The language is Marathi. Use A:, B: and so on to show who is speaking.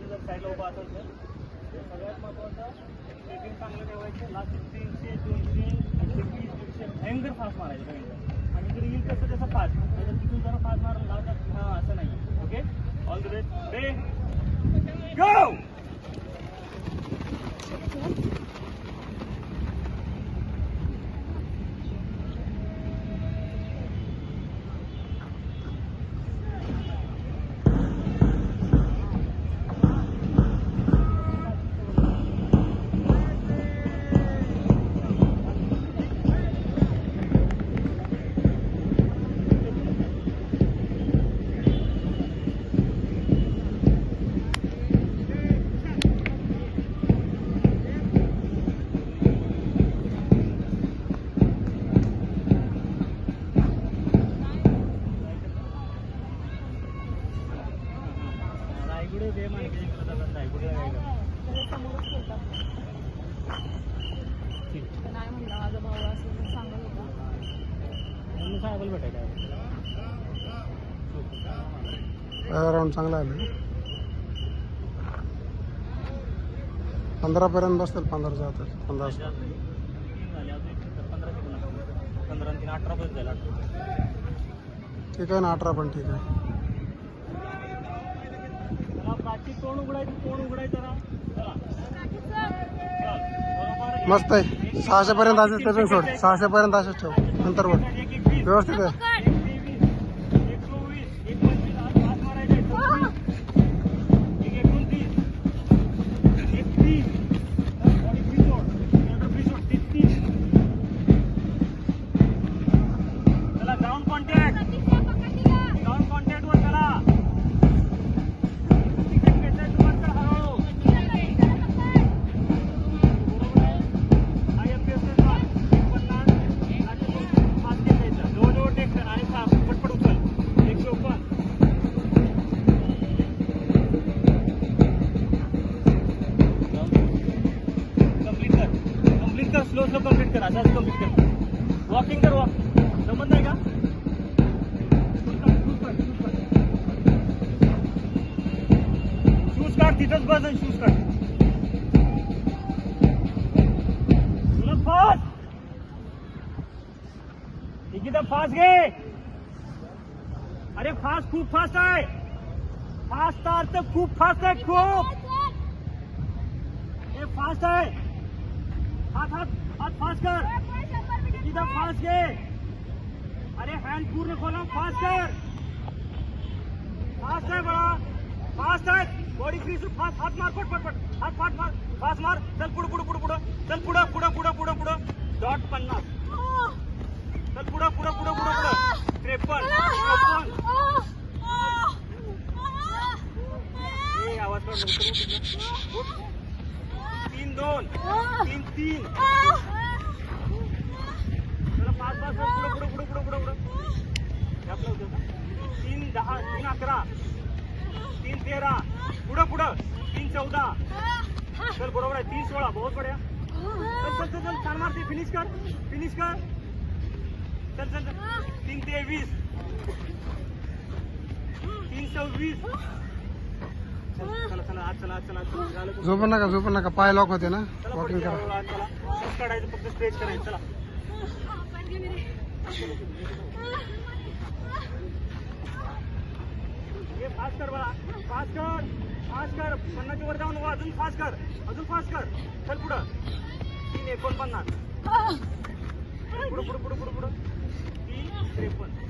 A: करायचं जर साईडला उभा असेल तर. सगळ्यात महत्त्वाचं स्टेटिंग चांगलं ठेवायचं. लास्ट 300 200 120 100 भयंकर फास्ट मारायचं भयंकर. आणि जर येईल तसं तसं फास्ट तर तिथून जरा फास्ट मारून लावतात. हां असं नाही. Okay all the best. Ray go.
B: Round चांगला आहे. 15 पर्यंत बसतील. 15 जातात. 15 ठीक आहे ना. 18 पण ठीक आहे. मस्त आहे. 600 पर्यंत असेच त्याचं सोड. 600 पर्यंत असेच ठेव. नंतर वर व्यवस्थित आहे.
A: स्लो स्लो कंप्लीट कर. असं कंप्लीट कर. वॉकिंग कर. वॉक जमत नाही का? शूज काढ. तिथंच बस आणि शूज काढ. तुला फास्ट एकदम फास्ट घे. अरे फास्ट खूप फास्ट आहे. फास्ट अर्थ खूप फास्ट आहे. खूप हे फास्ट आहे. हात हात हात फास्ट कर. एकदम फास्ट घे. अरे हँड पूर्ण खोला. फास्ट कर. फास्ट आहे बळा. फास्ट आहे. बॉडी फ्री सूट. फास्ट हात मार. पट पट पट. हात फाट मार. फास्ट मार. चल पुढं पुढं पुढं पुढं. चल पुढं पुढं पुढं पुढं पुढं. डॉट 50. चल पुढं पुढं पुढं पुढं पुढं. 53 आवाज कर. 3 2 3 3. चला 5 5 पुढं पुढं पुढं पुढं पुढं पुढं. 3 10 3 11 3 13 पुढं पुढं. 3 14. चल बरोबर आहे. 3 16. बहुत बढिया. चल चल चल चल. छान मारते. फिनिश कर. फिनिश कर. चल चल चल. 3 23 3 26. चला चला आज चला चला.
B: झोपू नका. पाय लॉक होते ना. वॉकिंग करा.
A: काढायचं फक्त स्ट्रेच करायचं. चला हे फास्ट कर बघा. फास्ट कर. फास्ट कर. 50 वर जाऊन अजून फास्ट कर. अजून फास्ट कर. चल पुढं. 3 49. पुढं पुढं पुढं पुढं पुढं. 3 53.